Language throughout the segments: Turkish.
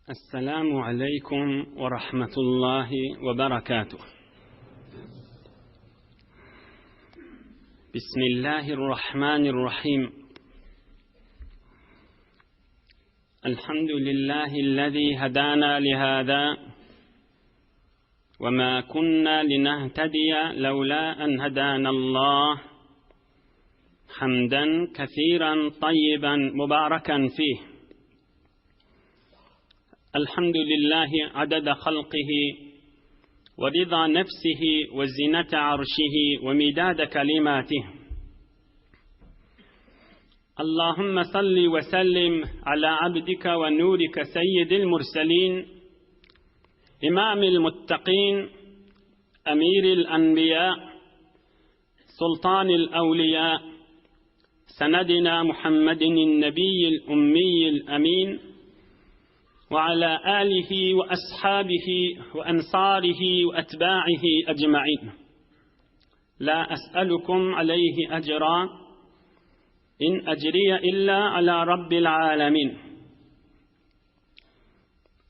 السلام عليكم ورحمة الله وبركاته. بسم الله الرحمن الرحيم. الحمد لله الذي هدانا لهذا وما كنا لنهتدي لولا أن هدانا الله، حمدا كثيرا طيبا مباركا فيه. الحمد لله عدد خلقه ورضا نفسه وزنة عرشه ومداد كلماته. اللهم صل وسلم على عبدك ونورك سيد المرسلين، إمام المتقين، أمير الأنبياء، سلطان الأولياء، سندنا محمد النبي الأمي الأمين، وعلى آله وأصحابه وأنصاره وأتباعه أجمعين. لا أسألكم عليه أجرا، إن أجري إلا على رب العالمين.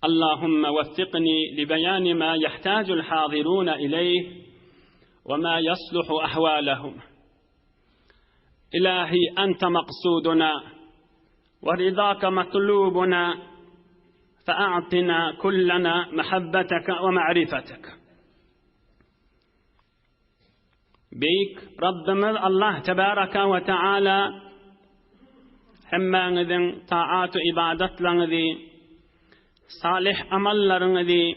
اللهم وفقني لبيان ما يحتاج الحاضرون إليه وما يصلح أحوالهم. إلهي أنت مقصودنا ورضاك مطلوبنا، فأعطنا كلنا محبتك ومعرفتك. بيك ربنا الله تبارك وتعالى حما ذن طاعات عبادت لنذي صالح أمل لنذي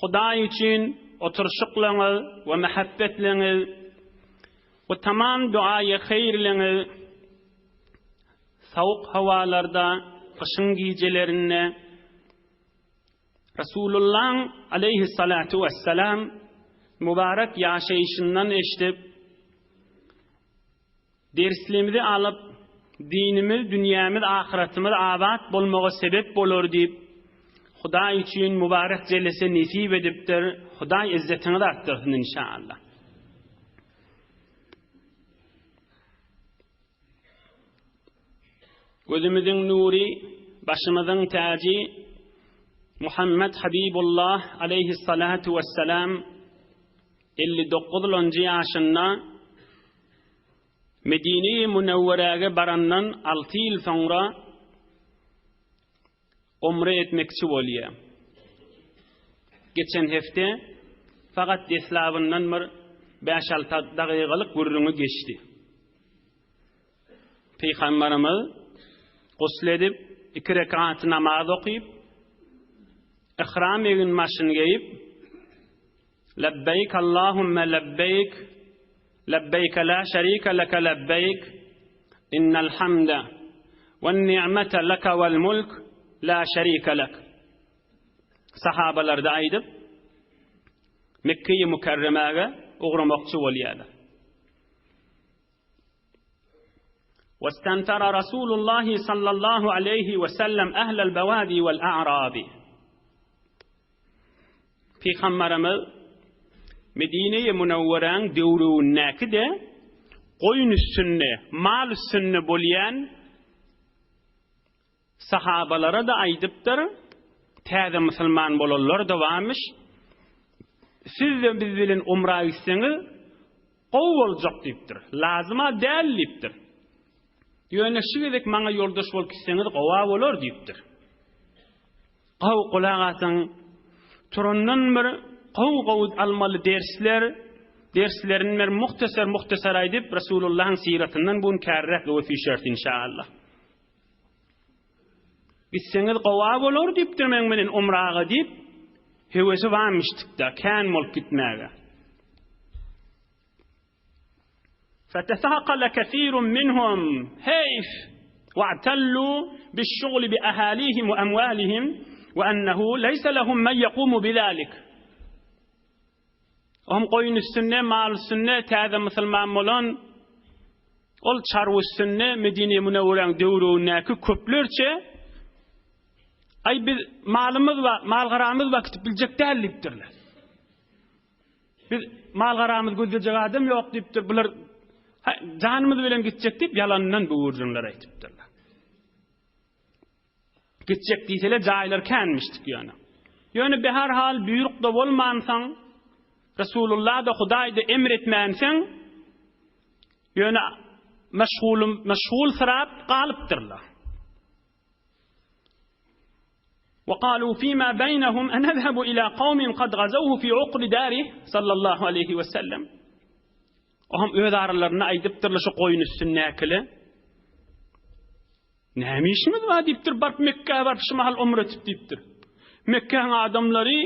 خداي için oturuşuklarını ve muhabbetlerini ve tamam duayı hayırlarını soğuk havalarda, kışın gecelerinde Resulullah aleyhissalatu vesselam mübarek yaşayışından eşitip derslerimizi alıp dinimiz, dünyamız, ahiretimiz abat bulmağa sebep olur deyip Huda için mübarek cellesi nisip ediptir. Huda izzetini de arttırsın inşallah. Gözümüzün nuri, başımızın tacı Muhammed Habibullah aleyhissalatu vesselam 59. yaşında Medine-i Münevvere'ye barandan 6 yıl sonra umre etmekçi oluyor. Geçen hafta fakat deslavından bir 5-6 dakikalık gurrunu geçti. Peygamberimiz gusledip 2 rekat namaz okuyup ihram egin maşını giyip lebbeyk Allahümme lebbeyk lebbeyk la şerike leke lebbeyk innel hamde ve ni'mete leke vel mulk la şerike lek sahabalar da aydıp Mekke-i Mükerreme'ye uğramakçı oluyorlar. واستنفر رسول الله صلى الله عليه وسلم أهل البوادي والأعراب. في خمرمز Medine-i Münevvere'nin devrûnnâki de koyun üstünne, mal üstünne bolayan sahabalara da aydıptır. Tâze Müslüman bolanlar da varmış. Siz de biz bilin umra gitseniz kov olacak deyiptir. Lazıma değil deyiptir. Yöne şivedek bana yoldaş bol gitseniz kova olur deyiptir. Kov kulağatın turundan bir Qavqavud almalı derslerin mer muhtasar aydıp Resulullah'ın siratinden bun kärrek ve fişert inşallah. Gitseniz qava olur deyiptir menen umraga deyip hevesi varmıştık da kan mol gitmege. فتثاقل كثير منهم هيف واعتلوا بالشغل بأهاليهم وأموالهم وأنه ليس لهم من يقوم بذلك. Om koyun üstünne, mal üstünne, tâze Müslüman olan, ol çarv üstünne, Medine-i Münevvere'nin devrûnnâki köplerçe, ay biz malımız var, mal garamız vakit bilecek değil deyiptirler. Biz mal garamız gözecek adam yok deyiptir, bunlar canımız bilen gidecek deyip yalanından bu uğurcunlar aytıptırlar. gitjek diýsele jaýlar känmişdik ýöne. Ýöne be her hal buyrukda bolmansaň, Resulullah da Hudaý da emretmänseň, ýöne meşgul sırap galypdyrlar. وقالوا فيما بينهم أن نذهب إلى قوم قد غزوه في عقر داره صلى الله عليه وسلم. Oham öz aralarına aýdypdyrlar şu goýun üstünnäkile. Näme işimiz var diýipdir, barp Mekke'ye barp şu mahal umre etip diýipdir. Mekke'nin adamlary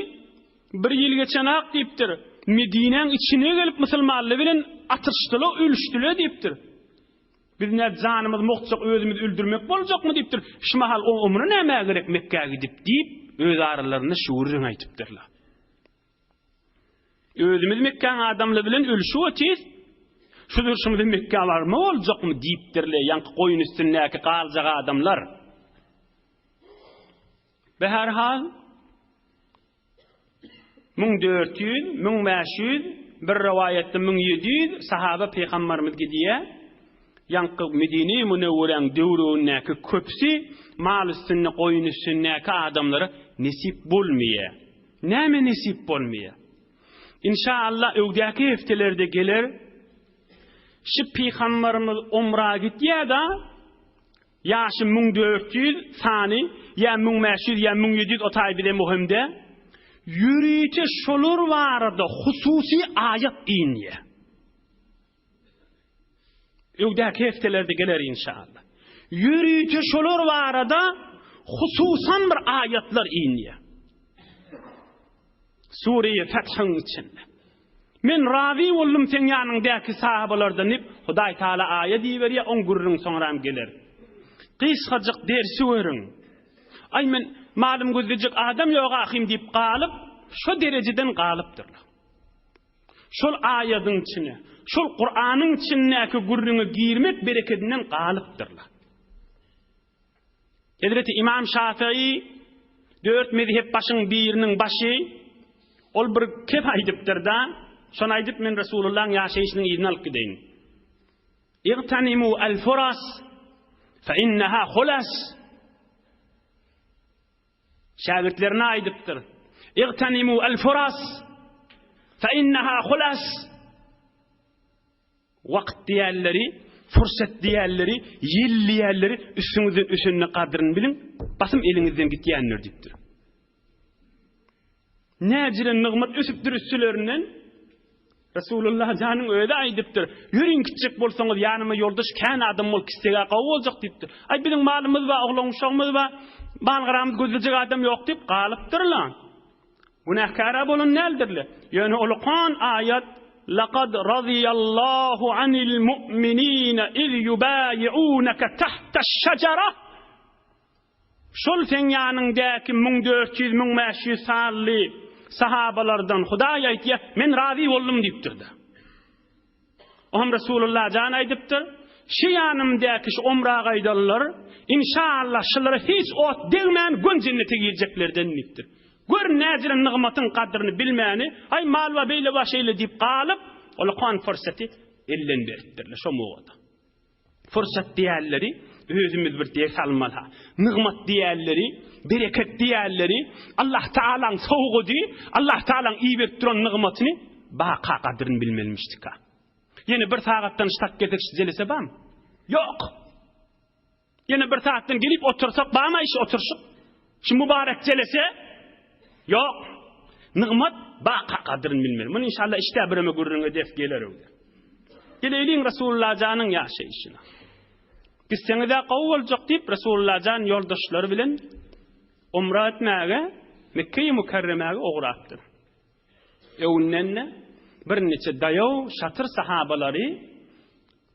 bir ýyl geçenak diýipdir. Medine'nin içine gelip musulmanlar bilen atyrşdylar, ölüşdiler diýipdir. Biz ne canımız muhtaç özümüz öldürmek boljakmy diýipdir. Şu mahal o umre näme gerek Mekke'ye gidip diýip öz aralarına şuurun aýtypdyrlar. Özümüz Mekke'nin adamlary bilen ölüşip ötýäs. Şu durşumda Mekke barmy boljakmy diýipdirler, ýanky goýun üstündäki galjak adamlar. Be her hal 1400, 1500, bir rivayette 1700 sahaba peygamberimiz gidiye. Ýanky Medine-i Munawwaraň döwründäki köpsi mal üstünde goýun üstündäki adamlara nesip bolmaýar. Näme nesip bolmaýar? İnşallah öwdäki heftelerde gelir. Şu peygamberimiz umra gitdiýär da ýaşy 1400 sany ýa 1500 ýa 1700 otay bile muhimde ýürüýte şolar barada hususy ayat inýär. Öwdäki heftelerde geler inşallah. Ýürüýte şolar barada hususan bir ayatlar inýär. Sure-i Feth'in içinde. Men ravi boldum sen ýanyňdaky sahabalardan hep Hudaý Taala aýat diýberýär, on gurrun soňram geler. Qysgaçyk dersi öreň. Ay men malum gözlejek adam ýok ahim diýip galyp, şu derejeden galypdyrlar. Şol aýatyň içine, şol Qur'anyň içindäki gurruny girmek bereketinden galypdyrlar. Hazreti İmam Şafii 4 mezhep başyň biriniň başy, ol bir kep aýdypdyr da, şonu aýdyp men Resulullah'ın ýaşaýyşynyň ýerine alyp gideýin. İgtanimu al-furas fe innaha khulas. Şagirdlerine aýdypdyr. İgtanimu al-furas fe innaha khulas. Wagt diýerleri, fursat diýerleri, ýyl diýerleri üstüňizden üsünni kadryny bilin, basym eliňizden gitýänler diýipdir. Näjire nygmat ösüpdir üstülerinden Resulullah janyň öýde aýdypdyr. Ýürüň kiçik bolsaňyz ýanyma ýoldaş kän adam bol kistege gawy boljak diýipdir. Ay biziň malymyz we oglaň uşagymyz we balgaramyz gözlejek adam ýok diýip galypdyrlar. Günahkara bolan nädirler? Ýöne ulqan aýat laqad radiyallahu anil mu'minina iz yubayi'unaka tahta ash-shajara. Şol sen ýanyňdaky 1400-1500 sally sahabalardan Hudaý aýtýar, men razi boldum diýipdir. Oham Resulullah jan aýdypdyr, şu ýanymdaky şu umra gaýdalar, inşallah şolary hiç ot degmän gün jennete gireceklerden diýipdir. Gör näjire nygmatyň kadryny bilmäni, ay mal we beýle başyly diýip galyp, ol kan fırsaty elden beripdirler şo mowada. Fırsat diýerleri özümüz bir ders almaly. Nygmat diýerleri, bereket diýerleri, Allah Taala'nın sowgudy, Allah Taala'nın iyi berip duran nygmatyny baqa kadryny bilmelmişdik. Ýene bir sagatdan ştak getekşi jelese bam? Ýok. Ýene bir sagatdan gelip otursak bama iş oturşyk. Şu mübarek jelese ýok. Nygmat baqa kadryny bilmeli. Muny inşallah işte bireme gurrunga def geler öwde. Geleyliň Resulullah janyň ýaşaýyşyna. Gitseňizde gawy boljak diýip Resulullah jan ýoldaşlary bilen umra etmäge Mekke-i Mukarremäge ogratdyr. Ewunnenne bir neçe daýaw şatyr sahabalary,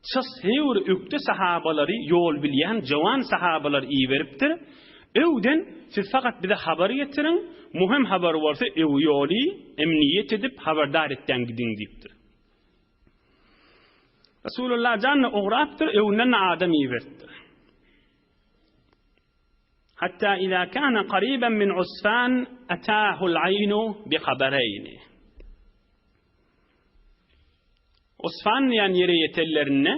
çys hewr ökde sahabalary, ýol bilýän jowan sahabalar iyi beripdir. Ewden siz fakat bize habar getirin, muhim habar bolsa ew ýoly emniyet edip habardar etden gidin diýipdir. Resulullah janny ograpdyr, ewunden adam iyi beripdir. Hatta iza kana qariban min Usfan ataahu al-aynu bi khabarayn. Usfan ýan ýere ýetellerine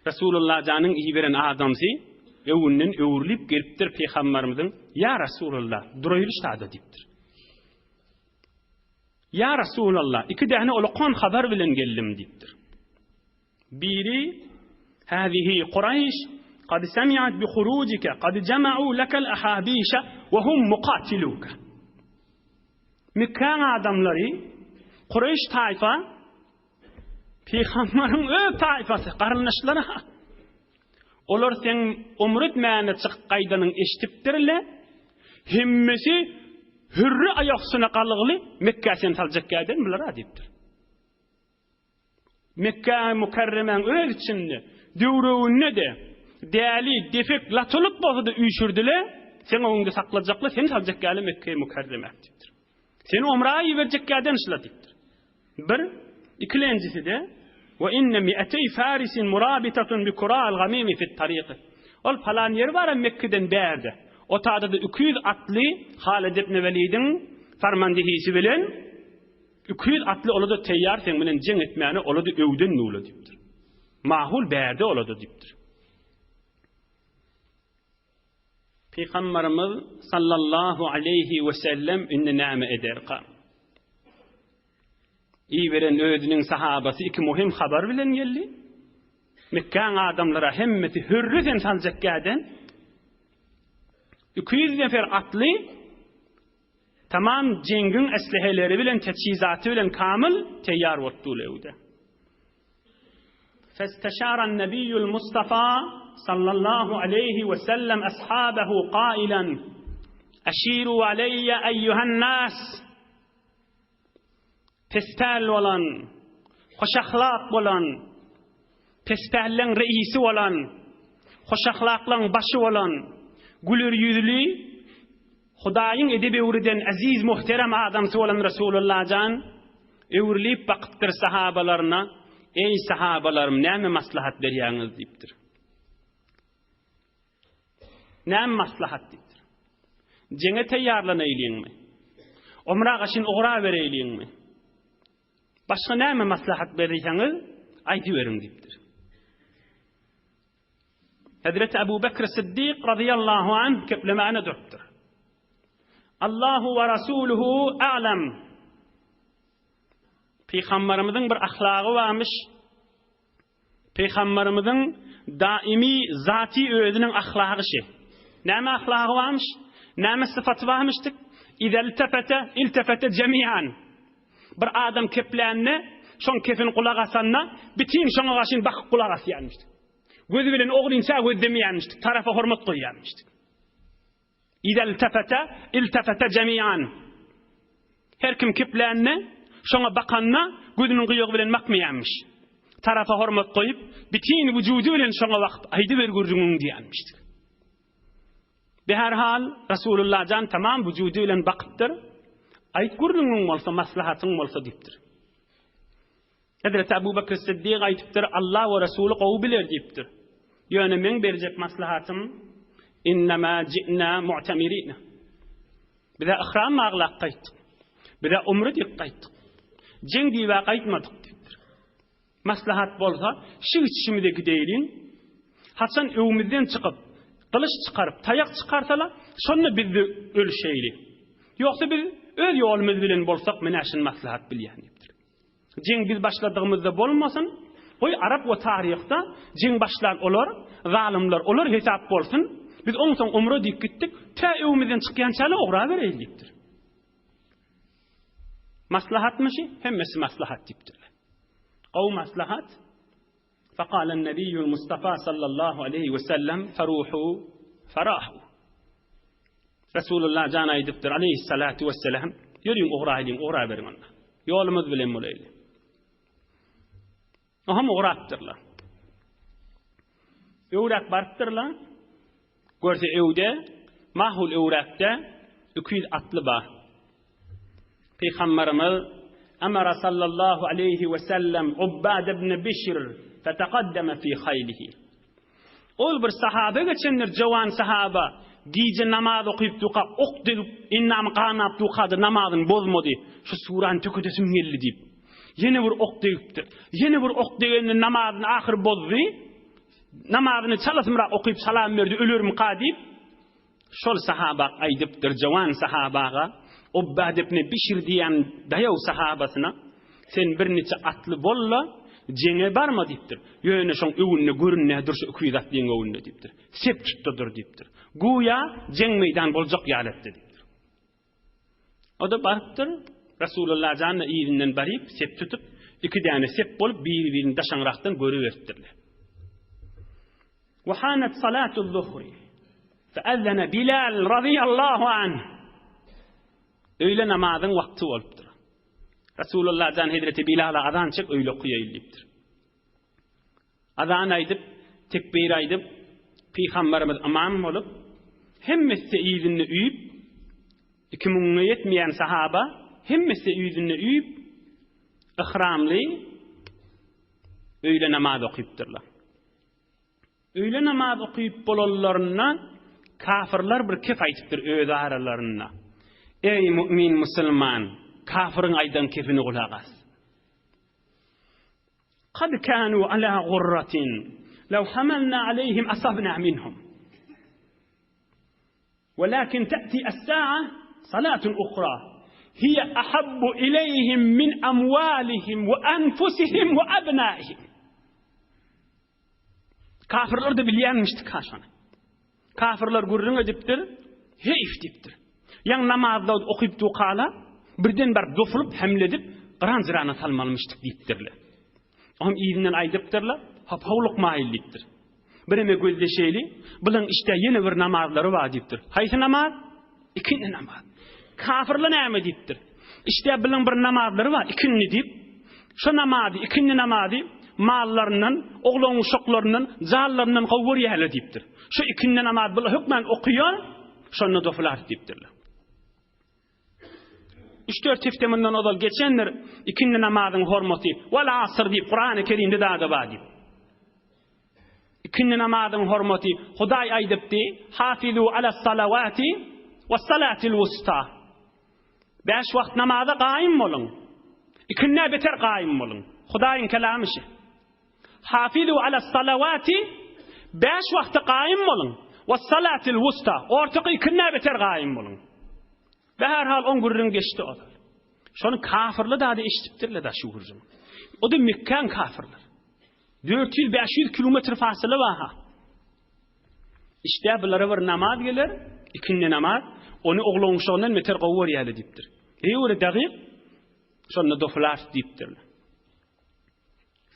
Resulullah janyň iyi beren adamsy ewünden öwürlip gelipdir Peygamberimizin ya Resulullah duraylyş taada dipdir. Ya Resulullah iki däne ulaqan habar bilen geldim dipdir. Biri hadihi Qurayş قد سمعت بخروجك قد جمعوا لك الأحابيش وهم مقاتلوك. Mekkan adamları Qurayş tayfa Peygamberin öz tayfası qarındaşları olar sen umret mäne çıkıp gaýdanyň eşitipdirle himmesi hürri ayaqsyna qalygly Mekkä sen saljak gaýdan biler adipdir. Mekkä mukarremen öz içinde döwrüne de däli defek latılıp bolsa üýşürdile sen oňda saklajakly sen saljak gaýly Mekkä mukarremäkdir. Sen umraýy berjek gaýdan işletipdir. Bir ikilenjisi de ve inne mi'atay farisin murabitatun bi kura'al gamimi fi tariq. Ol falan yer var Mekke'den bärde. O taada da 200 atlı Halid ibn Velid'in farmandehisi bilen 200 atlı oladu teyyar sen bilen jeng etmäni oladu öwden nulu dipdir. Mahul bärde oladu dipdir. Peygamberimiz sallallahu aleyhi ve sellem inne näme eder qam. İberen özünün sahabası iki muhim habar bilen geldi. Mekkan adamlara hemmeti hürri sen saljak gaýdan 200 nefer atlı tamam jengin esliheleri bilen teçhizatı bilen kamil teyyar bolupdy. فاستشار النبي المصطفى صلى الله عليه وسلم أصحابه قائلا أشيروا علي أيها الناس pestel olan, hoş ahlak olan, pestellerin reisi olan, hoş ahlakların başı olan, gülür yüzlü, Hudaýyň edebi öwriden aziz muhterem adamsy olan Resulullah can, öwrülip bakıpdyr sahabalarına, ey sahabalarım näme maslahat berýäňiz diýipdir. Näme maslahat diýipdir. Jenge teýýarlanaýlyňmy? Umra gaşyn ugra bereýliňmi? Başka näme maslahat berýäňiz aýtyp beriň diýipdir. Hazrat Abu Bakr Siddiq radıyallahu anh keplemana durupdyr. Allahu ve Rasuluhu a'lam. Peygamberimizin bir ahlagı varmış. Peygamberimizin daimi zati özünün ahlagı şey. Näme ahlagı varmış? Näme sıfatı varmışdyk? İza iltafata jami'an. Bir adam keplenne, şon kefin kulak asanna, bitin şoňa gaşyn bakyp kulak asýanmyşdy. Gözü bilen oglynça gözlemýänmyşdy, tarafa hormat goýýanmyşdy. İza iltafata jami'an. Her kim keplenne, şoňa bakanna, gözüniň gyýygy bilen bakmaýanmyş. Tarafa hormat goýup, bitin wüjudy bilen şoňa wagt aýdy bergürjüňiň diýänmişdi. Be her hal Resulullah can tamam wüjudy bilen bakypdyr. Ayt gurluňyň bolsa maslahatyň bolsa diýipdir. Hazrat Abu Bakr Siddiq aytdypdyr, Allah we Resuli gowy biler diýipdir. Ýöne men berjek maslahatym innama ji'na mu'tamirin. Bize ihram maglaq qaytdyk. Bize umre diýip qaytdyk. Jeng diýip qaytmadyk diýipdir. Maslahat bolsa şu içimdeki deýilin. Hasan öwümizden çykyp, kılıç çıkarıp, tayak çıkarsalar, şonu biz ölüşeýli. Ýoksa biz öz ýolumyz bilen bolsak, mene şin maslahat bilýändir. Jeng biz başladığımızda bolmasın, oy Arap we taryhda jeng başlar olar, zalimler olar hesap bolsun. Biz oň soň umre diýip gitdik, ta öwümizden çykýançaly ogra berýärdir. Maslahatmyşy? Hemmesi maslahat diýipdirler. O maslahat فقال النبي المصطفى صلى الله عليه وسلم فروحوا فراحوا. Resulullah can aýdypdyr aleyhissalatu vesselam, ýöriň ogra beriň onda. Ýolumyz bilen bolayly. Oham ogratdyrlar. Öwrak barpdyrlar. Görse öwde, mahul öwrakda 200 atly bar. Peygamberimiz amara sallallahu aleyhi ve sellem Ubbad ibn Bishr fetaqaddama fi khaylihi. Ol bir sahabe geçenler jawan sahaba gije namaz okuyup duqa okdil innam qanap duqadı namazın bozmody. Şu suran tökedesim geldi diýip. Yeni bir ok deyipdir. Yeni bir ok degende namazın ahir bozdy. namazyny çalasmyrak okuyup salam berdi, ölürüm qadip. Şol sahaba aýdypdyr jawan sahabaga, Ubbad ibn Bişir diýen daýaw sahabasyna, sen bir neçe atly bolla, jeňe barma diýipdir. Ýöne şoň öwünne görünne durşy ukuydat diýen öwünne diýipdir. Sep tutdyr diýipdir. Guya jeň meýdan boljak ýalatdy diýipdir. O da barıpdyr. Rasulullah janna ýerinden baryp sep tutup, iki däne sep bolup bir-birini daşaňrakdan görüberdirler. Wa hanat salatul zuhri. فأذن بلال رضي الله عنه. Öyle namazın vakti olupdur. Resulullah can Hazreti Bilal'a azan çek öyle okuyaylıptır. Azan aydıp, tekbir aydıp, Peygamberimiz imam olup, hemmesi izinli üyüp, 2000'e yetmeyen sahaba, hemmesi izinli üyüp, ihramlı, öyle namaz okuyupdurlar. Öyle namaz okuyup bolallarına, kafirler bir kef aytıptır öz aralarına. Ey mümin musulman, kafirin aydan kefini kulağas. Kad kanu ala gurratin, law hamalna alayhim asabna minhum. Walakin ta'ti as-sa'a salatun ukhra. Hiya ahabbu ilayhim min amwalihim wa anfusihim wa abnaihim. Kafirler de bilýänmişdi kaşany. Kafirler gurrun edipdir, heyf dipdir. Yan namazda okuyup duqala, birden barıp dofulup, hemledip, Qur'an zirana salmalmıştık dipdirler. Oğum iyidinden aydıptırlar, hapavluk mail dipdir. Birime gözleşeyli, bulan işte yeni bir namazları var dipdir. Haysi namaz? İkinci namaz. Kafirler näme dipdir? İşte bulan bir namazları var, ikinci dip. Şu namazı, ikinci namazı, mallarından, oğlun uşaklarından, zallarından qawwur ýäle dipdir. Şu ikinci namaz bular hükmen okuyor, şonu dofular dipdirler. 3-4 heftemenden odal geçenler ikinci namazın hormaty wal asr diýip Qur'an-ı Kerimde da bar diýip. İkinci namazın hormaty Hudaý aýdypdy: "Hafizu alas salavati was salatil wusta." 5 wagt namaza gaýym bolun. İkinne beter gaýym bolun. Hudaýyň kelamy şu. Hafizu alas salavati 5 wagtda gaýym bolun. Was salatil wusta. Ortaky ikinne beter gaýym bolun. Her hal on gurrun geçti o. Şonu kafirli da eşitipdirler da şu gurrun. O da Mekkan kafirler. 400-500 kilometre fasılı var ha. İşte bunlara bir namaz gelir, ikinci namaz, onu oğlun şondan meter qawwur ýaly dipdir. Öyle daqiq, şonu doflar dipdirler.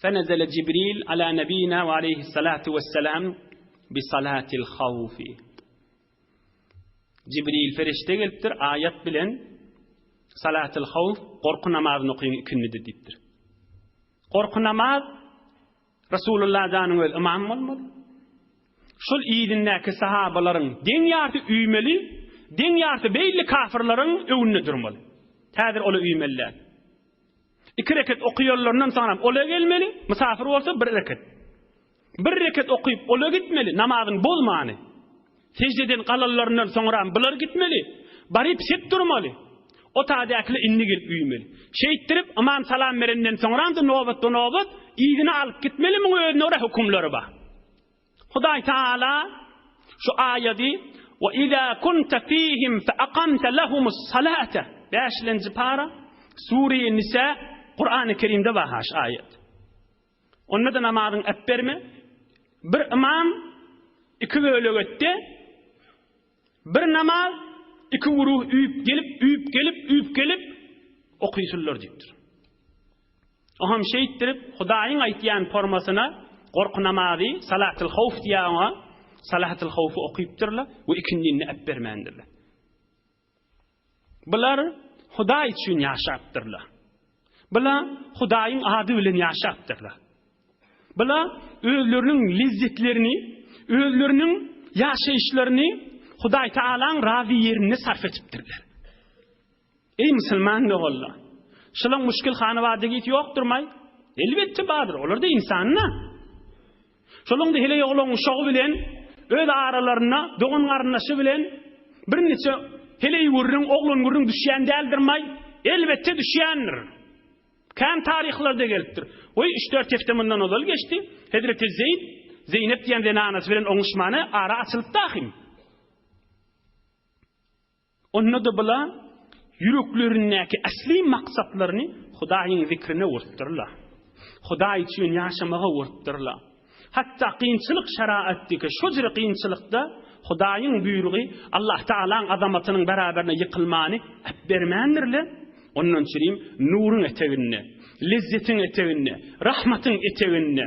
فنزل جبريل على نبينا وعليه الصلاة والسلام بصلاة الخوف. Cibril ferişte gelipdir, ayet bilen salatul havf, korku namazını okuyun ikindi dipdir. Korku namaz, Resulullah zanın imam olmalı. Şol iyidindeki sahabaların den ýarty üýmeli, den ýarty beýli kafirlaryň öwünde durmaly. Täzir ola üýmeliler. 2 rekat okuyorlarından sonra ola gelmeli, misafir olsa 1 rekat. 1 rekat okuyup ola gitmeli, namazın bolmany. Secdeden qalallarından sonra bular gitmeli. Barip sep durmaly. O taýdakly inni gelip üýmeli. Şeýitdirip aman salam berenden sonra da nobat ýygyny alyp gitmeli, muň özüne ora hukumlary bar. Hudaý Taala şu aýaty: "Wa iza kunta fihim fa aqamta lahumus salata." 5-nji para Sure-i Nisa Qur'an-ı Kerimde bar haş ayet. Onda da namazyň epberme bir imam 2 bölügetde bir namaz 2 guruh üýüp gelip okuýsunlar diýipdir. Aham şeýitdirip Hudaýyň aýtýan formasyna korku namazy salatul havf diýýär. Salatul havfy okuyupdyrlar we ikindini epbermendirler. Bular Hudaý üçin ýaşapdyrlar. Bular Hudaýyň ady bilen ýaşapdyrlar. Bular özleriniň lezzetlerini, özleriniň ýaşaýyşlaryny Hudaý Taalaň razy ýerine sarf etipdirler. Ey musulman oğullar, şolaň müşkil hanawadygy ýokdurmay? Elbetde bardyr, olar da insanna. Şolaň da hele oğlun uşagy bilen, öz aralaryna, dogan garyndaşy bilen bir neçe hele gurrun, oğlun gurrun düşýän däldirmay? Elbetde düşýändir. Kan taryhlerde gelipdir. Oy 3-4 heftemenden odal geçti. Hazreti Zeynep diýen denanasy bilen oňuşmany ara açylyp dahim. Onda da bula yüreklerindeki asli maksatlaryny Hudaýyň zikrine urtdyrlar. Hudaý üçin ýaşamaga urtdyrlar. Hatta kıyınçılık şaraatdiki şu jir kıyınçılıkda Hudaýyň buyrugy Allah Taalaň azamatynyň beraberine yıkılmany bermändirler. Ondan çyrym nuruň eteginde, lezzetin eteginde, rahmatyň eteginde,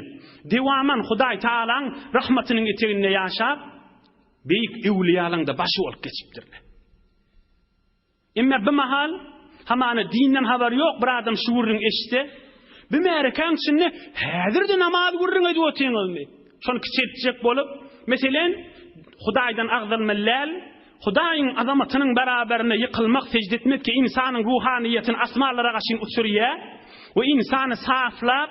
dewaman Hudaý Taalaň rahmatynyň eteginde ýaşap beýik ewliýalaryň da başy bolup geçipdirler. Emma bu mahal hamany dinden habar ýok bir adam şuurun eşitdi. Bu mereken içinde häzirde namaz gurrun edip otyňyzmy? Şonu kiçeltjek bolup, meselen Hudaýdan agzalmallal, Hudaýyň azamatynyň beraberine yıkılmak, secde etmek ki insanyň ruhaniýetini asmalara gaşyn uçurýa we insany saflap,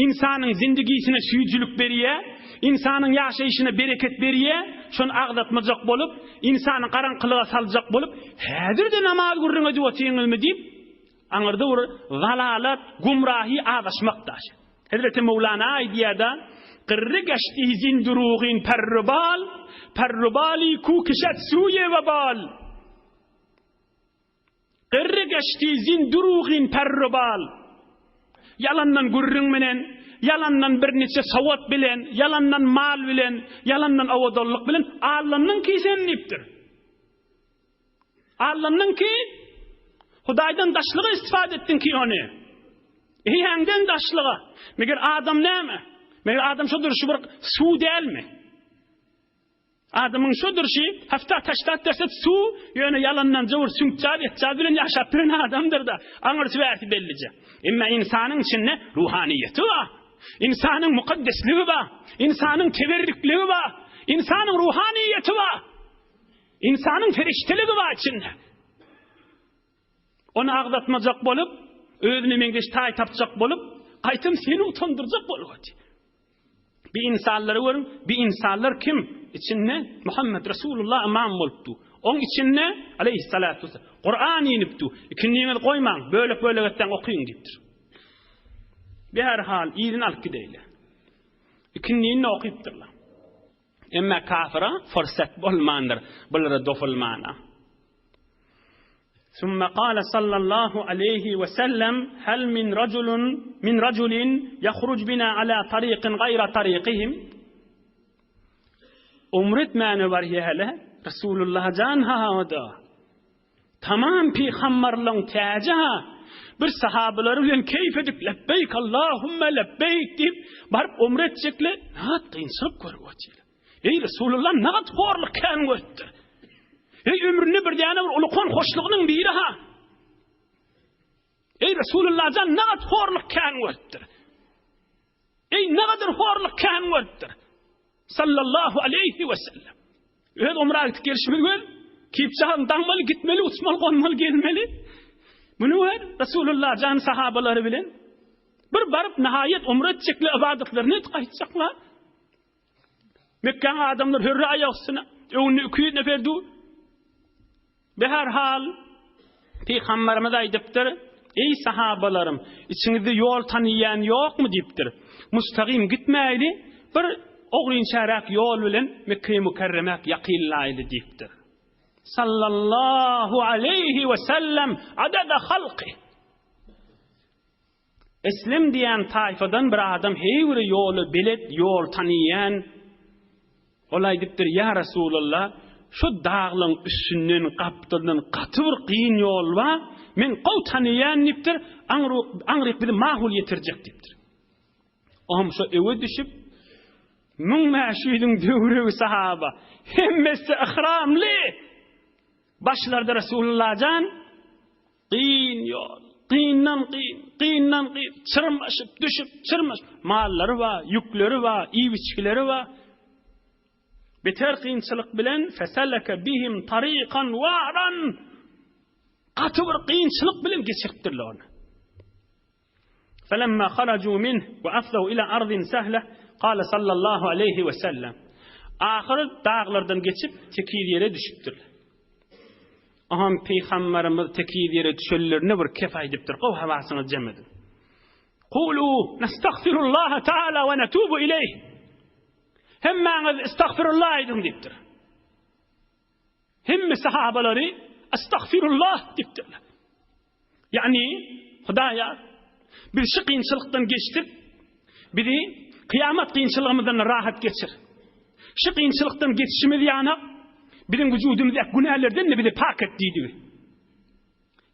insanyň zindigisine süýjülük berýär, insanyň ýaşaýyşyna bereket berýär, şonu agzatmajak bolup, insany garaňkylyga saljak bolup, häzirde namaz gurrun edip otyňyzmy diýip aňyrda bir zalalat, gumrahi adaşmakdaş. Hazreti Mevlana aýdýarda, "Qirri geçti zindurugin perrubal, perrubali ku kişet suye ve bal." Qirri geçti zindurugin perrubal. Yalandan gurrun menen, yalandan bir neçe sawat bilen, yalandan mal bilen, yalandan awadallyk bilen Allah'ın kisenlipdir. Allah'ın ki Hudaýdan daşlygy istifade etdin ki onu. Eýäňden daşlygy. Meger adam näme? Meger adam şudur şu bir su dälmi? Adamyň şudur şi hafta taştat derse su ýöne yalandan jowur süňçär etjär bilen ýaşap bilen adamdyr da. Aňyr sübäti bellije. Emma insanyň içinde ruhaniýeti bar. İnsanyň mukaddesligi bar. İnsanyň teberrükligi bar. İnsanyň ruhaniýeti bar. İnsanyň ferişteligi bar içinde. Onu agzatmajak bolup, özüne meňdeş taý tapjak bolup, gaýtym seni utandyrjak bolýar. Bir insanlary görün, bir insanlar kim? İçinde Muhammed Resulullah imam bolupdy. Oň içinde aleyhissalatu vesselam Qur'an inipdi. Ikinniňe goýmaň, bölek etden okuýun diýipdir. Bir her hal ýerini alyp gideýler. Ikinniňe okypdyrlar. Emma kafira fursat bolmandyr, bulara dofulmana. ثم قال صلى الله عليه وسلم هل من رجل يخرج بنا على طريق غير طريقهم umret mani var hele Resulullah canha hada tamam peygamberlerin tajaha bir sahabeler bilen keyif edip lebbeyk Allahumma lebbeyk dip barıp umret çekle naat kıyınçılıp görüp ey Resulullah naat horluk kan göttü. Ey ömrünü bir däne bir ulukon hoşlugynyň biri ha. Ey Resulullah jan nagat horluk kan götür. Ey nagadyr horluk kan götür. Sallallahu aleyhi ve sellem. Öýe umra gitip gelişmeli, kipçahan daňmaly gitmeli, uçmaly, gonmaly gelmeli. Bunu wer Resulullah jan sahabalary bilen bir barıp nihayet umra çekli ibadetlerini gaýtjaklar. Mekke adamlar hürri aýagysyna öňüne 200 nefer du. Be her hal Peygamberimiz aýdypdyr, ey sahabalarym, içiňizde ýol tanyýan ýokmu diýipdir. Mustaqim gitmäýli, bir ogrinçarak ýol bilen Mekke-i Mükerremek ýaqinlaýly diýipdir. Sallallahu aleyhi ve sellem adada halqi. Eslim diýen taýfadan bir adam heýwir ýoly bilet, ýol tanyýan. Olay diýipdir, ya Resulullah, şu dağlığın üstünden, kaptırdan katı bir kıyın yol var. Men qaw tanyýan nipdir, aňryk bir mahul yetirjek dipdir. Oňam şu ewe düşüp, müň mäşüýdiň döwregi sahaba, hemmesi ihramly. Başlarda Resulullah jan qiyyn yol, qiyyndan çyrmaşyp, düşüp, çyrmaşyp, mallary var, ýükleri var, iýbiçkileri var. Beter kıyınçılık bilen feseleke bihim tariqan varan katı bir kıyınçılık bilen geçirttirler onu. Felemma kharacu minh ve afdahu ila ardin sahle qala sallallahu aleyhi ve sellem ahir dağlardan geçip tekir yere düşüpdirler. Aham peygamberimiz tekir yere düşöllerini bir kefay dipdir. Qaw havasyny cem edin. Qulu nestagfirullah taala ve netubu ileyh. Hemmäňiz estağfirullah edin diýipdir. Hemme sahabalary estağfirullah diýipdirler. Yani Hudaýa bir şu kynçylykdan geçtik. Biri kıyamet kynçylygymyzdan rahat geçir. Şu kynçylykdan geçişimiz ýana bizim vücudumyzda günahlardan ne bile pak etdiýdi.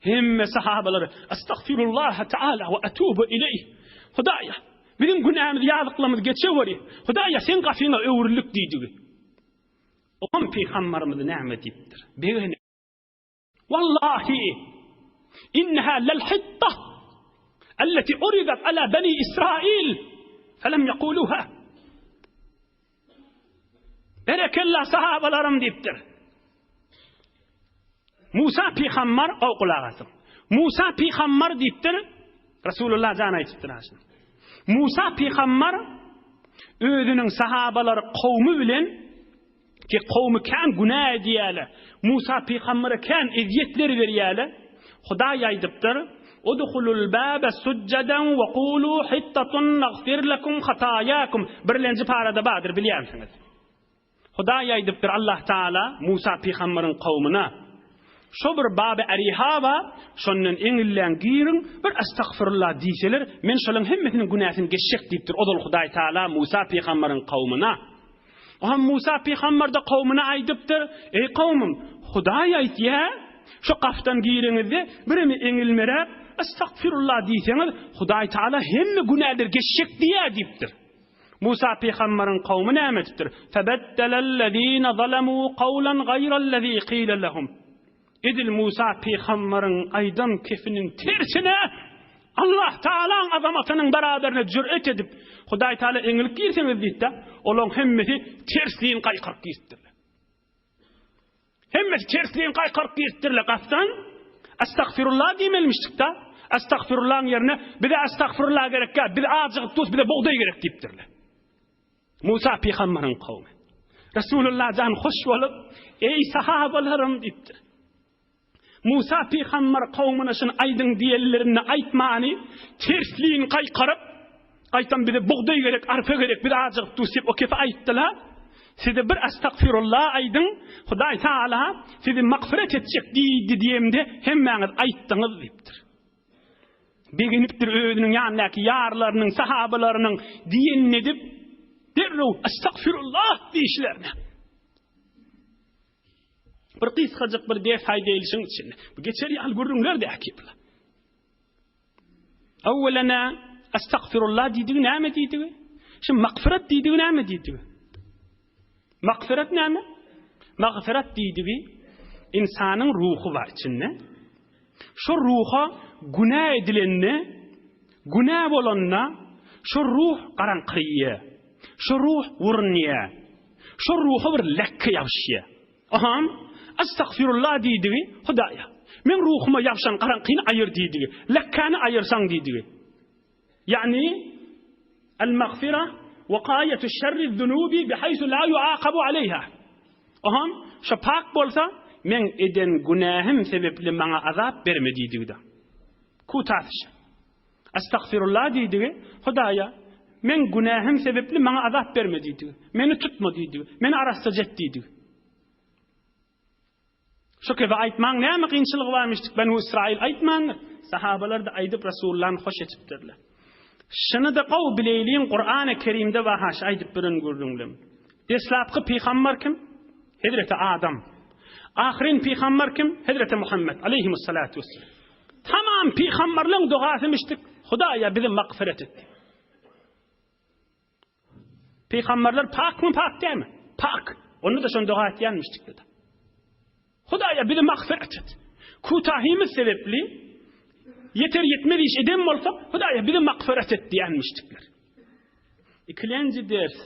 Hemme sahabalary estağfirullah taala ve etubu ileyh. Hudaýa bizim günahymyzy ýazyklarymyzy geçeweri. Hudaýa sen gafiňa öwürlük diýdi. Oňam peýgamberimiz näme diýipdir? Begene wallahi innaha lal hitta allati uridat ala bani Israil felem yaquluha. Berekallah sahabalarym diýipdir. Musa peýgamber oqulagasyn. Musa peýgamber diýipdir. Rasulullah jan aýtdypdyr aşyn. Musa peýgamber özüniň sahabalary kowmy bilen ki kowmy kan günah edýäle. Musa peýgambere kan eziyetleri berýäle. Hudaý aýdypdyr. Udkhulul baba sujjadan wa qulu hittatun naghfir lakum khatayakum. Birlenji parada badyr bilýärsiňiz. Hudaý aýdypdyr Allah Taala Musa peýgamberiň kowmuna şo bir baby Arihaba şondan eňillen girin bir estağfirullah diýseler men şolaryň hemmesiniň günahyny geçşek diýipdir. Odal Hudaý Taala Musa peýgamberiň kowmuna. Ohan Musa peýgamber de kowmuna aýdypdyr: "Ey kowmum, Hudaý aýtýa, şo gaftan giriňizde birimi eňilmerep estağfirullah diýseňiz, Hudaý Taala hemme günahlar geçşek diýär" diýipdir. Musa peýgamberiň kowmy näme etipdir? "Febeddelellezîne zalamu qawlan gayrallezî qîle lehum." Edil Musa peýgamberiň aýdan kefinin tersine Allah Taala'nın azamatynyň beraberine jüret edip Hudaý Taala eňilip girseňiz diýdi, olaň hemmesi tersliğin gaýqyryp giýdirler. Hemmesi tersliğin gaýqyryp giýdirler gaftan. Estağfirullah diýmelmişdik da. Estağfirullah'ın yerine bir de estağfirullah gerek gel, bir de azıcık tuz, bir de buğday gerek diýipdirler. Musa peýgamberiň kowmy. Rasulullah jan hoş bolup, "Ey sahabalarym" diýipdir. Musa peýgamber kowmuna şun aýdyň diýerlerini aýtmany, tersliğin gaýqyryp, aýtan bir de buğday gerek, arpa gerek, bir de azıcık tuz diýip o kefe aýtdylar. Size bir estağfirullah aýdyň, Hudaý Taala sizi magfiret etjek diýdi diýemde hemmäňiz aýtdyňyz diýipdir. Beginipdir özüniň ýanyndaky ýarlarynyň, sahabalarynyň diýenini edip derrew estağfirullah diýişlerini. Bir kysgaçyk bir ders aýdylýyşyň içinde. Bu geçer ýal görüňler de akipler. Awwalana estağfirullah diýdi, näme diýdi? Şu magfiret diýdi, näme diýdi? Magfiret näme? Magfiret diýdi, insanyň ruhu var içinde. Şu ruha günah edilenni, günah bolanna, şu ruh garanqyýa, şu ruh wurunýa, şu ruha bir lekke ýapşýa. Aham, estağfirullah diýdi, Hudaýa. Men ruhuma ýapşan garanqyny aýyr diýdi, lekkany aýyrsaň diýdi. Yani el-magfira وقاية الشر الذنوب بحيث لا يعاقب عليها. Aham, şu pak bolsa men eden günahım sebepli bana azap bermedi diýdi. Kutatş. Estağfirullah diýdi, Hudaýa, men günahım sebepli bana azap bermedi diýdi. Meni tutma diýdi. Meni arasta jetdi diýdi. Şu kebe aýtmaň näme kynçylygy barmyşdyk Banu Israil aýtman. Sahabalar da aýdyp Rasulullah hoş etipdirler. Şunu da qaw bileyliň Qur'an-ı Kerimde we haş aýdyp birin gördüňlem. Deslapky peýgamber kim? Hazreti Adam. Ahirin peýgamber kim? Hazreti Muhammed aleyhimussalatu vesselam. Tamam peýgamberliň dugasymyşdyk. Hudaýa bizi magfiret etdi. Peýgamberler pakmy, pak dämi? Pak. Onu da şon duga etýänmişdik dedi. Hudaýa bizi magfiret et. Kutahimiz sebepli yeter yetmedi iş edem bolsa Hudaýa bizi magfiret et diýenmişdikler. İkilenji ders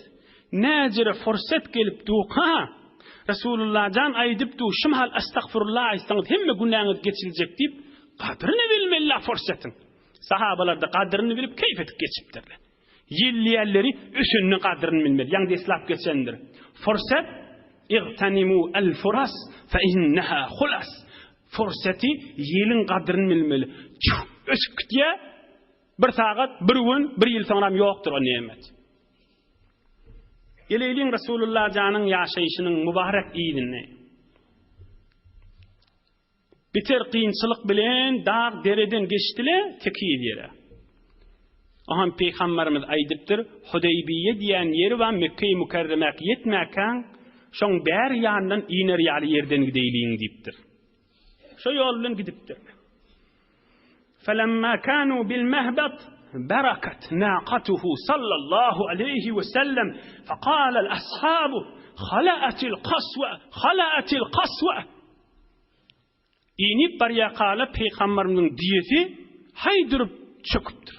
näjere fursat gelip duqa Rasulullah jan aýdypdy şum hal estağfirullah aýsaňyz hemme günäňiz geçiljek diýip qadryny bilmeli fursatyň. Sahabalar da qadryny bilip keyf etip geçipdirler. Ýillýärleri üçünni qadryny bilmeli. Ýa-da islap geçendir. Fursat igtanimu el-furas fa innaha khulas. Fursati ýylyň qadryny bilmeli. Ösüp gitýä, bir sagat, bir gün, bir ýyl soňram ýokdur o nemet. Geleyliň Resulullah janyň ýaşaýyşynyň mübarek ýylini. Biter kıyınçılık bilen dağ dereden geçtile tekiyy ýere. Aham Peygamberimiz aýdypdyr, Hudaybiye diýen ýeri we Mekke-i Mükerremek ýetmäkäň, şoň bär ýandan iner ýaly ýerden gideyliň diýipdir. Şo ýol bilen gidipdir. Felemma kanu bil mehbat barakat naqatuhu sallallahu aleyhi ve sellem faqala al ashabu khala'atil qaswa İnip barya qala Peygamberimiň diýeti haýdyryp çöküpdir.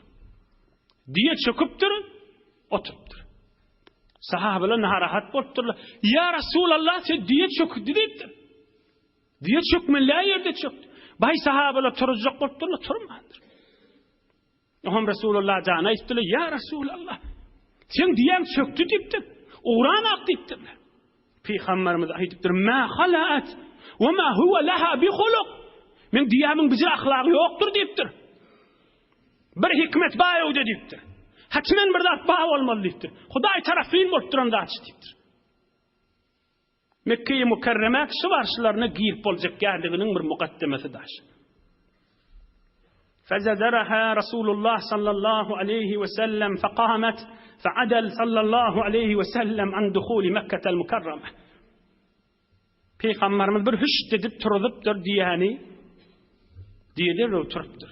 Diye çöküpdir, oturupdir. Sahabeler narahat bolupdyrlar. Ya Resulallah, sen diye çöküpdi diýipdir. Diye çökmeli ýerde çökdi. Bay sahabeler turjak bolupdyrlar, turmandyr. Oham Resulullah jana aýtdylar, ya Resulallah, sen diýen çökdi diýipdir. Uğran ak diýipdir. Peygamberimiz aýdypdyr, ma khala'at ve ma huwa laha bi khuluq. Men diýämiň bize ahlaky ýokdur diýipdir. Bir hikmet baýawdy diýipdir. Hatmen bir zat baý bolmaly diýipdir. Hudaý tarapyn bolup duran zat diýipdir. Mekke-i Mükerremek şu barşylaryna girip boljak geldiginiň bir mukaddemesi daş. Fezadaraha Resulullah sallallahu aleyhi ve sellem faqamet fa'adal sallallahu aleyhi ve sellem an duhuli Mekke'tel Mükerreme. Peygamberimiz bir hüş edip turulypdyr diýäni diýeler oturupdyr.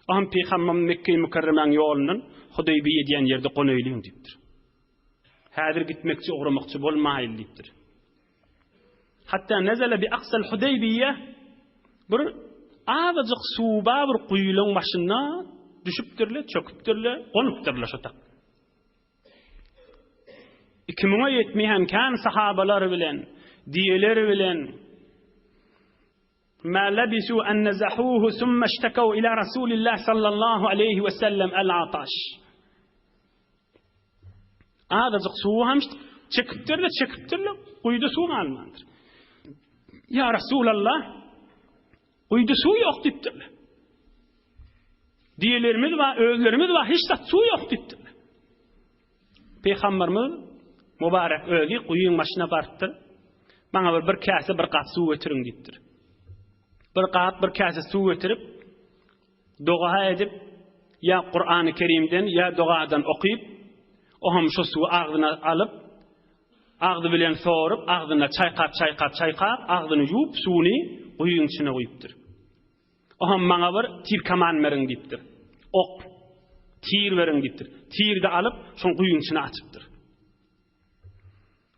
Aham Peygamber Mekke-i Mükerremeň ýolundan Hudaybiye diýen ýerde gonaýlyň diýipdir. Häzir gitmekçi uğramakçy bolmaýly diýipdir. Hatta nezele bi aqsal Hudaybiye bir azajyk suwba bir guýulyň başyna düşüpdirler, çöküpdirler, gonupdirler şotak. 2000'e yetmeýän kan sahabalar bilen, diýeler bilen ma labisu an nazahuhu thumma ishtakaw ila Rasulillah sallallahu aleyhi ve sellem al-atash. Azajyk suw hem çekipdirler, guýda suw almandyr. Ya Resulallah, uydu su yok diýipdirler. Diýelerimiz we özlerimiz we hiç zat su yok diýipdirler. Peygamberimiz mübarek özi guýyň başyna barpdyr. Bana bir käse bir kap suw getirin diýipdir. Bir käse suw getirip doga edip ya Kur'an-ı Kerim'den ya dogadan okuyup oham şu suw agdyna alıp ağdı bilen sorup, ağdına çayqap, ağdını yuyup, suwuny guýyň içine goýupdyr. Oham maňa bir tir kaman meriň diýipdir. Ok, tir beriň diýipdir. Tirdi alyp, şoň guýyň içine atypdyr.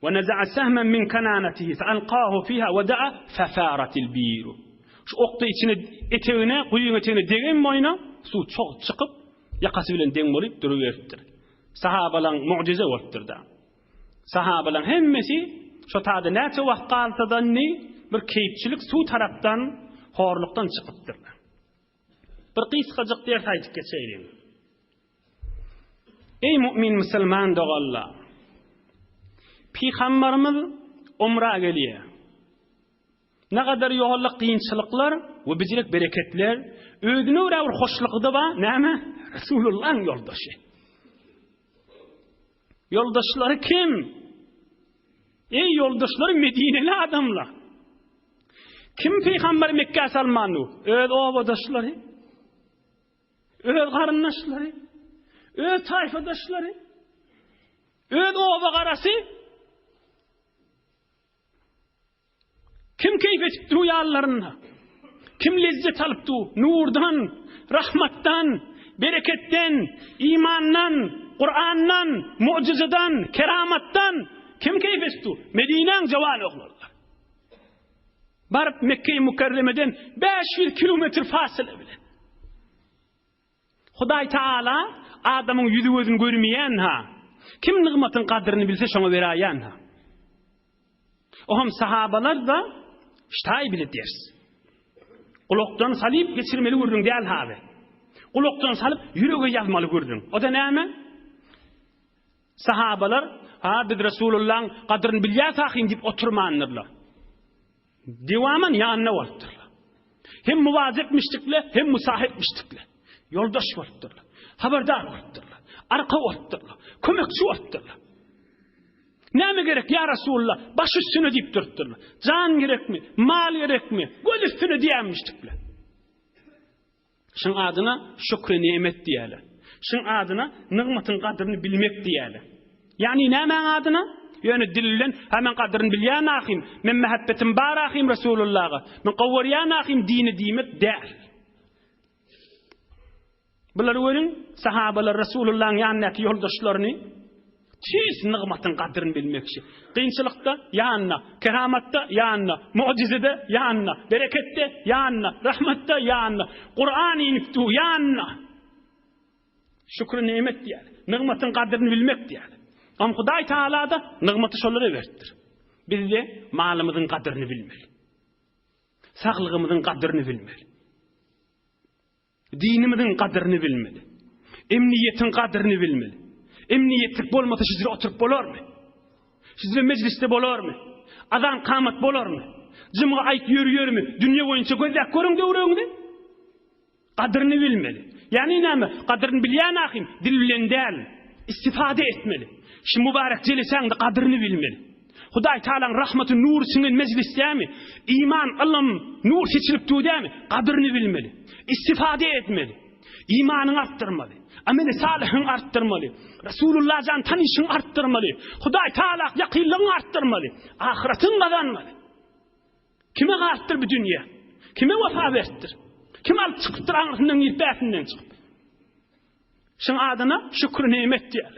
Wa naza'a sahman min kananatihi fa'alqahu fiha wa da'a fafaratil bir. Şu okdy içine etegine, guýyň etegine degen moýna suw çok çykyp, ýakasy bilen deň bolup duruveripdir. Sahabalar mucize bolupdyr da. Sahabalar hemmesi şu taýda näçe wagt galtadan bir keýpçilik suw tarapdan horlukdan çykypdyrlar. Bir qysgaçyk ders aýtyp geçeýin. Ey mümin musulman dogallar. Peygamberimiz umra gelýär. Ne kadar ýolly kynçylyklar we bizilek bereketler, özüne bir hoşlukda ba, näme? Resulullah'ın yoldaşı. Yoldaşları kim? Ey yoldaşları Medineli adamlar. Kim Peygamber Mekke salmanı? Öz obadaşları, öz garyndaşları, öz tayfadaşları, öz oba garasy. Kim keyif etipdi bu ýallaryna? Kim lezzet alypdy? Nurdan, rahmatdan, bereketden, imandan, Kur'an'dan, mucizeden, keramattan kim keyif etdi? Medine'nin cevan oğullar. Barıp Mekke-i Mükerreme'den 500 kilometre fasile bilen. Hudaý Taala adamın yüzü gözünü görmeyen ha. Kim nigmatın kadrini bilse şoňa beraýan ha. Oham sahabalar da ştaý bile ders. Kulaktan salyp geçirmeli gördüň diýil haby. Kulaktan salyp ýürege ýazmaly gördüň. O da näme? Sahabalar biz Resulullah'ın kadrini bilýärsäkin diýip oturmandylar. Diwaman ýanyna bolupdyrlar. Hem muwazepmişdikler, hem musahipmişdikler. Yoldaş bolupdyrlar. Haberdar bolupdyrlar. Arka bolupdyrlar. Kömekçi bolupdyrlar. Näme gerek ya Resulullah? Baş üstüne diýip durupdylar. Can gerekmi? Mal gerekmi? Göz üstüne diýmişdik bilen. Şun adyna şükür nimet diýäler. Şun adyna nygmatyň gadryny bilmek diýäler. Yani näme adyna? Ýöne dil bilen hemen gadryny bilýän ahim, men mehabbetim bar ahim Resulullah'a. Men gowryan ahim dini diýmek däl. Bular görün sahabalar Resulullah'ın ýanyna ýoldaşlaryny Çiz nigmatyň gadryny bilmekçi. Kynçylykda ýanyna, keramatda ýanyna, mucizede ýanyna, bereketde ýanyna, rahmatda ýanyna, Qur'an inipdi ýanyna. Şükür nimet diýär. Nigmatyň gadryny bilmek diýär. Am Hudaý Taala da nigmaty şolara berdir. Bizde malymyzyň gadryny bilmeli. Saglygymyzyň gadryny bilmeli. Dinimiziň gadryny bilmeli. Emniyetiň gadryny bilmeli. Emniyetlik bolmasa sizler oturup bolarmy? Sizler mecliste bolarmy? Azan kamat bolarmy? Jymga aýt ýürýärmi? Dünýä boýunça gözläp görüň döwrüňde. Gadryny bilmeli. Yani näme? Gadryny bilýän ahim dil bilen däl, istifade etmeli. Şu mübarek jeliseň de gadryny bilmeli. Hudaý Taalaň rahmaty nur singen meclisdämi? İman, ilm, nur seçilip dämi? Gadryny bilmeli. İstifade etmeli. İmanyny artdyrmaly. Ameli salihin arttırmalı. Resulullah can tanışın arttırmalı. Hudaý Taala yakınlığını arttırmalı. Ahiretin kazanmalı. Kime arttır bu dünya? Kime vefa verdir? Kim alıp çıkıptır anırtından yirpäsinden çıkıp? Şun adyna şükür nimet diýär.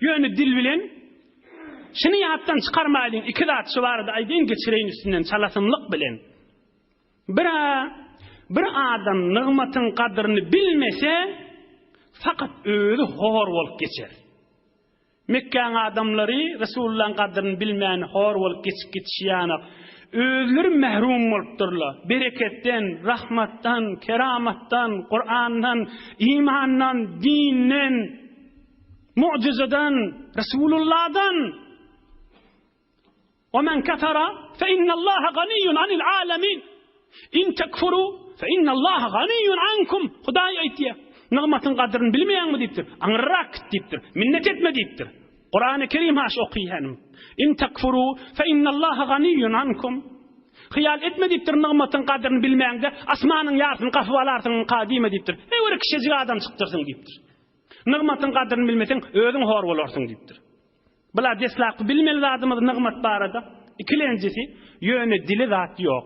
Ýöne dil bilen şunu ýatdan çykarmaýyn. Iki zatçy bardy aýdyn geçireýin üstünden çalasymlyk bilen. Bir adam nigmatyň gadryny bilmese fakat özü hor bolup geçer. Mekkeň adamlary Resulullah'ın gadryny bilmän hor bolup geçip gitýäni. Özleri mehrum bolupdyrlar. Bereketden, rahmatdan, keramatdan, Kur'an'dan, imandan, dinden, mucizeden, Resulullah'dan. وَمَنْ كَفَرَ فَإِنَّ اللّٰهَ غَنِيٌّ عَنِ الْعَالَمِينَ اِنْ تَكْفُرُوا فَإِنَّ اللّٰهَ غَنِيٌّ عَنْكُمْ Hudaý aýtýar. Nigmatyň gadryny bilmeýäňmi diýipdir. Aňrak diýipdir. Minnet etme diýipdir. Kur'an-ı Kerim haş okuýanym. In takfuru fe innallaha ganiyyun ankum. Hyýal etme diýipdir nigmatyň gadryny bilmeýäňde asmanyň ýarsyny gafy alarsyň kadime diýipdir. Wer kişi adam çykdyrsyň diýipdir. Nigmatyň gadryny bilmeseň özüň hor bolarsyň diýipdir. Bular deslap bilmeli adamyň nigmat barada. Ikilenjisi ýöne dili zat ýok.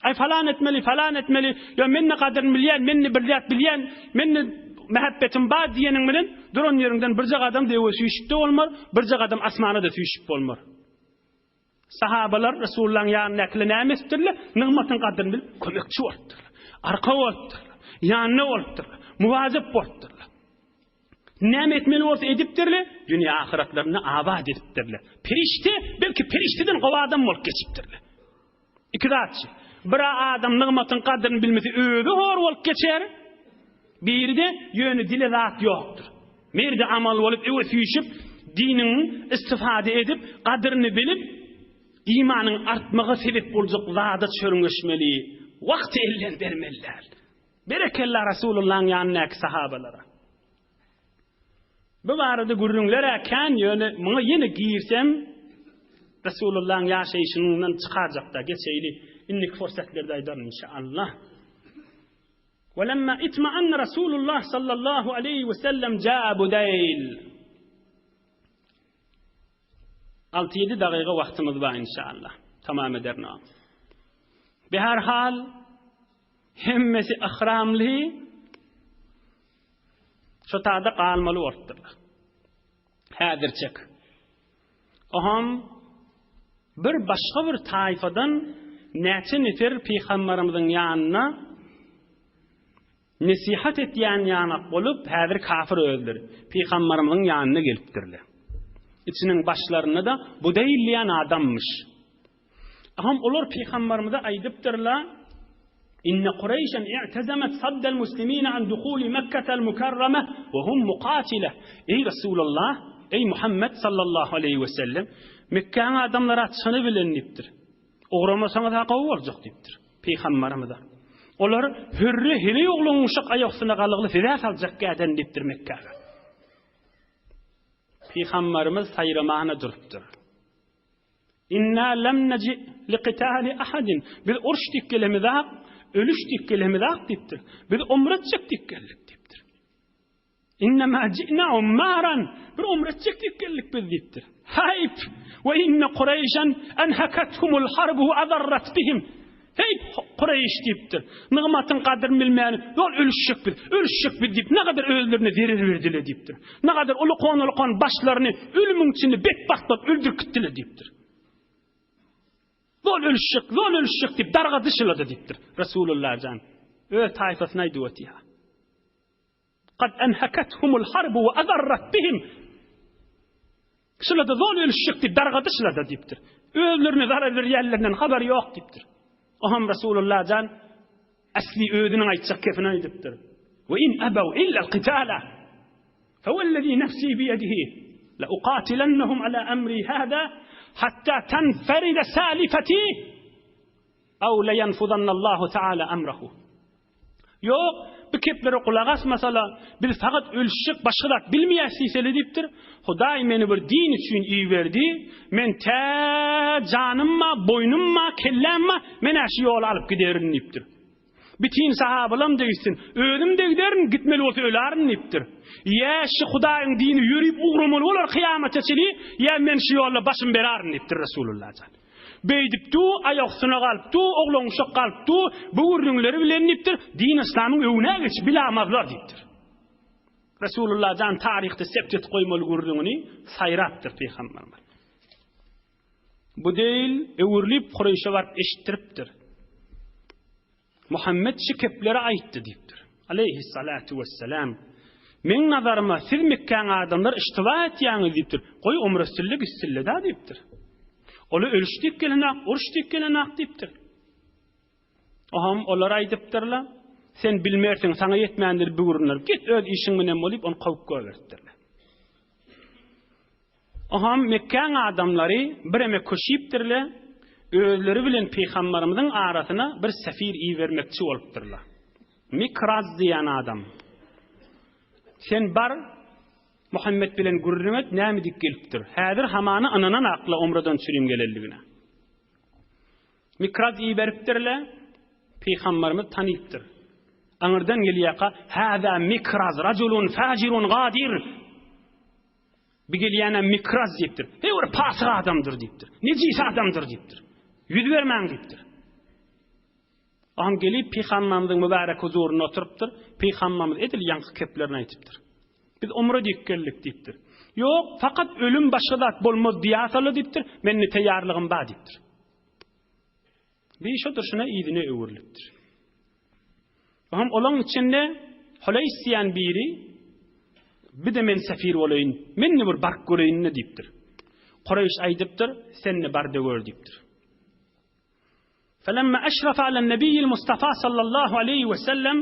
Ay falan etmeli. Ya menne kadርን bilýän, menne birliýät bilýän, menne mehabbetim bar diýeniň bilen duran ýerinden bir jag adam dewe süýşipde bolmar, bir jag adam asmana da süýşip bolmar. Sahabalar Resulullah'ın ýanyna näme etdirler? Nigmatyň gadryny bilip kömekçi bolupdyr. Arka bolupdyr. Ýanyna bolupdyr. Muwazip bolupdyr. Näme etmeli bolsa edipdirler? Dünýä ahiretlerini abad edipdirler. Perişte, belki perişteden gowa adam bolup geçipdirler. İki zatçy. Bir adam nigmatyň gadryny bilmesi özü hor bolup geçer. Birde ýöne dile zat ýokdur. Merde amal bolup ewe süýşip dinini istifade edip gadryny bilip imanyň artmagy sebep boljak zada çörüňeşmeli. Wagt elden bermeliler. Berekellah Resulullah'ın ýanyna sahabalara. Bu barada gurrunlar ekan ýöne muňa ýene giýirsem Resulullah'ın ýaşaýyşyndan çykarjakda geçeýli. İnnik fırsatlarda aydarım inşallah. وَلَمَّا اِتْمَعَنَّ رَسُولُ اللّٰهِ صَلَّى اللّٰهُ عَلَيْهِ وَسَلَّمْ جَاءَ بُدَيْلِ 6-7 dakika vaktimiz var inşallah. Tamam ederim. Behar hal hemmesi ahramli şu taada qalmalı ortdurlar. Häzirçek. Oham bir başga bir taifadan näçe nefer Peygamberimizin ýanyna nasihat etýän ýanak bolup häzir kafir öldür. Peygamberimizin ýanyna gelipdirler. İçiniň başlaryna da Budayl diýen adammış. Aham olar Peygamberimize aýdypdyrlar: "İnne Qurayşan i'tazamat saddal muslimin an dukhuli Mekke'l mukarrama ve hum muqatila." Ey Resulullah, ey Muhammed sallallahu aleyhi ve sellem, Mekke'ň adamlara çyny bilenipdir. Oğramasaňyz haqawy boljak diýipdir Peygamberimize. Olar hürri hili ugluňuşak aýaksyna galygly fida saljak gadan diýipdir Mekke'ge. Peygamberimiz sayramana durupdur. İnna lem neci liqitali ahadin. Biz uruş dikkelemizaq, ölüş dikkelemizaq dipdir. Biz umrat çekdik geldik dipdir. İnnemâ ci'nâ ummâran. Bir umrat çekdik geldik biz dipdir. Hayp. Ve inne Kureyşen enhekathumul harbu adarrat bihim. Hey Kureyş dipdir. Nığmatın kadrini bilmeyeni yol ölüşecek bir dip. Ne kadar öldürüne verir dipdir. Ne kadar ulu başlarını ölümün içinde betbahtlat öldürküttüle dipdir. Zol ölüşecek dip darga dışıladı diptir. Resulullah can. Tayfasına iduvati ya. Kad enhekathumul harbu ve adarrat bihim. Şılada zol ölüşecek dip darga dışıladı diptir. Öldürüne zarar verir yerlerinden haber yok diptir. Aham Resulullah can asli ödünün aytacak kefine aydıptır. Ve in ebev illa'l qitala fevellezî nefsî biyedihi la uqatilennehum ala emri hâdâ hatta tenferide salifeti ev le yenfudannallahu teâlâ emrehu. Yok, bir keplere kulak asmasala bir fakat ölüşecek başkalar bilmeyesiseli diptir. Huday meni bir din için iyi verdi. Men te canımma, boynumma, kellemma men aşı yol alıp giderin diptir. Bitin sahabalam deysin, ödüm de giderin gitmeli olsa ölerin diptir. Ya şu Hudayın dini yürüyüp uğramalı olur kıyamete çeli, ya men şu yolla başım berarin diptir Resulullah can. Beydiptu, ayaksına kalptu, oğlan uşak kalptu, bu ürünleri bilen diptir. Din İslam'ın övüne geç bilamazlar diptir. Resulullah can tarihte septet koymalı ürününü sayrattır Peygamberimiz. Bu değil, öwürlip Kureyş'e varıp eşittiriptir. Muhammed şikeplere ayıttı diptir. Aleyhissalatu vesselam. Men nazarıma siz Mekke'nin adamlar iştiva etýäňiz diptir. Koy umrasyllyk istilleda diptir. Ola ölüşdik gelenak, uruşdik gelenak diptir. Aham olar aydypdyrlar. Sen bilmersiň, saňa yetmändir bu ürünler. Git öz işiň menen bolup onu kawup goýberdirler. Aham Mekke'nin adamlary bireme köşipdirler. Özleri bilen Peygamberimizin arasyna bir sefir iyi vermekçi bolupdyrlar. Mikraz diýen adam. Sen bar Muhammed bilen gurrunat näme dik gelipdir. Häzir hamany ananan akla umradan çürüm gelelligine. Mikraz iyi beripdirler. Peygamberimiz tanypdyr. Aňyrdan gelýäka hada Mikraz rajulun fajirun gadir. Bigelýäne Mikraz diýipdir. Hey bir pasyk adamdyr diýipdir. Nejis adamdyr diýipdir. Yüz vermän diýipdir. Aham gelip Peygamberimizin mübarek huzuruna oturupdyr. Peygamberimiz edil ýaňky keplerini aýtypdyr. Biz umra dikkellik diýipdir. Yok, fakat ölüm başgadat bolmaz diýasaly diýipdir. Menne taýýarlygym bar diýipdir. Bir şodur şuna ýygyny öwürlipdir. Aham olaň içinde Hulays diýen biri bir de men sefir bolayyn, menne bir bark göreýin diýipdir. Kureyş aýdypdyr, senni barda gör diýipdir. فلما أشرف على النبي المصطفى صلى الله عليه وسلم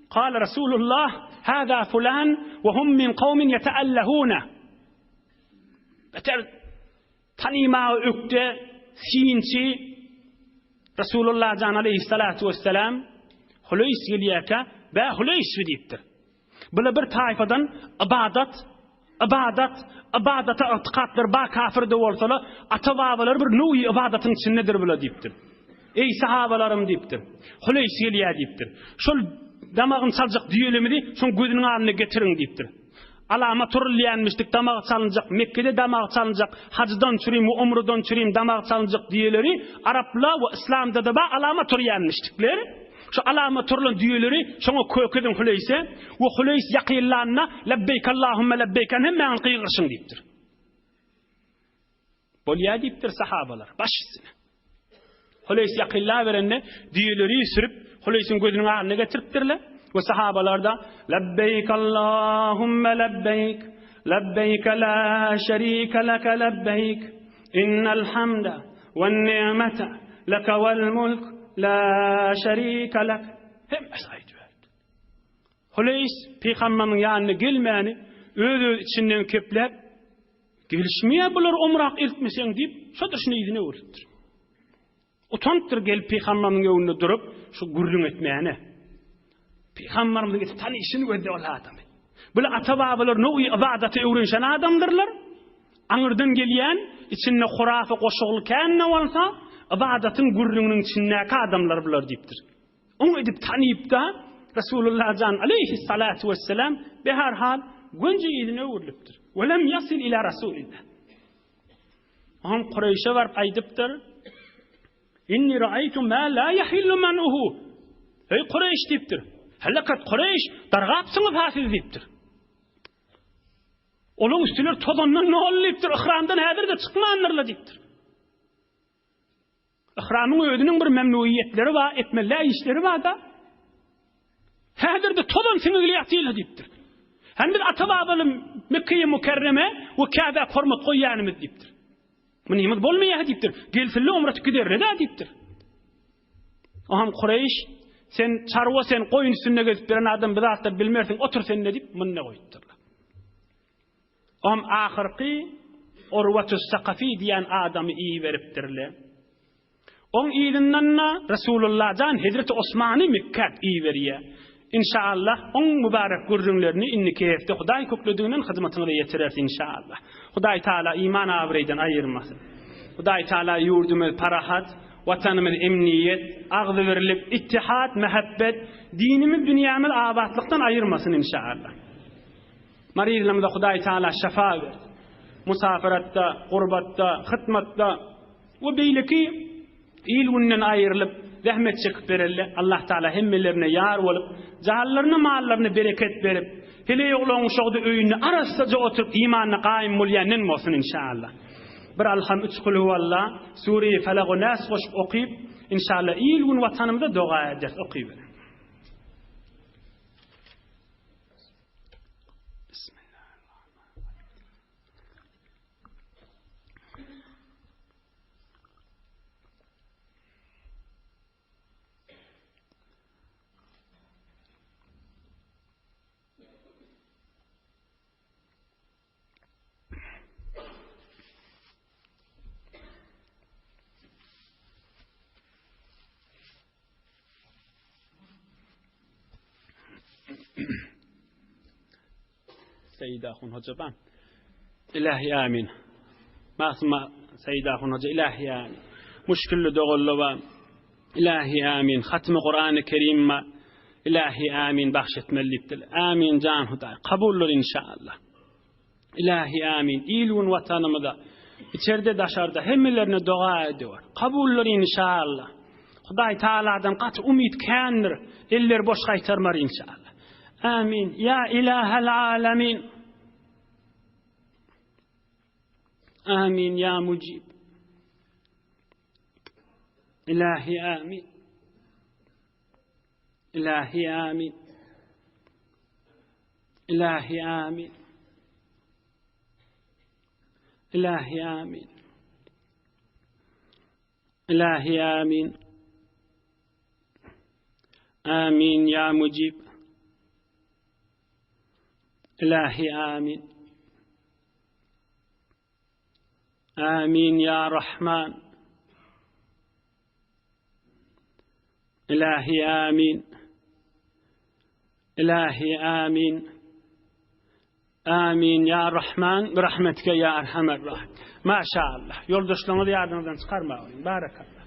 قال رسول الله هذا فلان وهم من قوم يتألهون tanima ökte sinci Resulullah can aleyhissalatu vesselam Hulays geliyaka ve Hulays deyipdir. Bula bir tayfadan ibadata itiqatlar ba kafir de bolsalar ata-babalar bir nuy ibadatın içindedir bula deyipdir. Ey sahabalarım deyipdir. Hulays gelýär deyipdir. Şol damagyn çaljak diýelemidi, şoň gözüniň alnyna getirin deyipdir. Alama turulýanmışdyk, damaq çalınjak, Mekke'de damaq çalınjak, hacdan çürüm, umradan çürüm, damaq çalınjak diýeleri Araplar we İslamda da ba alama turýanmışdyklar. Şu alama turulan diýeleri şoňa kökedin Hulays'e we Hulays ýaqylanyna lebbeyk Allahumma lebbeyk hemmen qyýgyrşyň deyipdir. Bolýar deyipdir sahabalar başysyna. Hulays ýaqylla berende diýeleri sürüp Hulays'ın gözüniň alnyna getiripdirler. Ve sahabalar da lebbeyk Allahumma lebbeyk lebbeyk la şerike leke lebbeyk innel hamda ven ni'mete leke vel mulk la şerike lek. Hem esaydı. Hulays Peygamberimiň ýanyna gelmäni öz içinden keplep gelişmeýe bular umrak iltmeseň diýip şodur ýygyny öwürtdir. Utanıptır gelip Peygamberimiň ýolunda durup şu gurrun etmeyene. Peygamberimiz tanışyny gözde ol adam. Bula ata-babalar nowy ibadaty öwrenşen adamdyrlar. aňyrdan gelýän, içinde hurafa goşulykän ne bolsa, ibadatın gurrunun içindäki adamlar bular diýipdir. Onu edip tanyip da Resulullah can aleyhissalatu vesselam behar hal gönce ýylyna öwürlipdir. Welem yasil ila Rasulillah. Aham Qurayşe barp aýdypdyr. İnni ra'aytu ma la yahillu man'uhu. Ey Qurayş diýipdir. Halakat Qurayş dargapsyňyz hafiz diýipdir. Onun üstüler tozandan ne olypdyr? Ihramdan häzir de çykmandylar diýipdir. Ihramyň özüniň bir memnuniyetleri var, etmeler işleri var da. Häzir de tozan siňigilýär diýipdir. Hem bir ata-babalym Mekke'ye Mükerreme we Ka'ba hormat goýanymyz diýipdir. Munymyz bolmaýar diýipdir. Gelsinler umrat giderler da diýipdir. Aham Qurayş sen çarwa sen goýun üstünde gezip biren adam bir zatda bilmersiň otur sen ne diýip munna goýupdyrlar. Am ahirki Urwatus Saqafi diýen adamy iyi beripdirler. On iyilinden Resulullah can Hazreti Osman'ı Mekke'ye iyi berýär. İnşallah on mübarek gurrunlaryny inni kefde Hudaý köklediğinin hyzmatyna da ýetirär inşallah. Hudaý Taala iman awrydan aýyrmasyn. Hudaý Taala ýurdumyz parahat, watanymyz emniyet, agzy berilip ittihat, mehabbet, dinimiz dünýämiz abatlykdan aýyrmasyn inşallah. Marizlamyza Hudaý Taala şafa ber. Musafiratda, gurbatda, hytmatda we beýleki ilgünden aýrylyp zahmet çekip berelle. Allah Taala hemmelerine yar bolup, jahallaryna mallaryna bereket berip, hele ýoglaň şogdy öýüne arasaja oturup imanyny gaýym bolýanen bolsun inşallah. Bir alham 3 kul huvallah, Sure-i Falaq we Nas goşup okyp, inşallah ilgün watanymyza doga ederiz, okyp. Seyyida Hun Hoca ben. İlahi amin. Masma Seyyida Hun Hoca ilahi amin. Müşküllü doğullu ve ilahi amin. Hatmi Kur'an-ı Kerim'e ilahi amin bahşetmelliktir. Amin can Huday. Kabullur inşallah. İlahi amin. İlgun vatanımıza içeride daşarda hemmelerine dua ediyor. Kabullur inşallah. Huday Taala'dan kat umid kendir. Eller boş kaytarmar inşallah. Amin. Ya ilahel alemin. Amin ya mucib. İlahi amin. İlahi amin. İlahi amin. İlahi amin. İlahi amin. Amin ya mucib. İlahi amin. Amin ya Rahman. İlahi amin. İlahi amin. Amin ya Rahman. Bi rahmetike ya Erhamer Rahim. Maşallah. Yoldaşlarına da yardımdan çıkarma. Barakallah.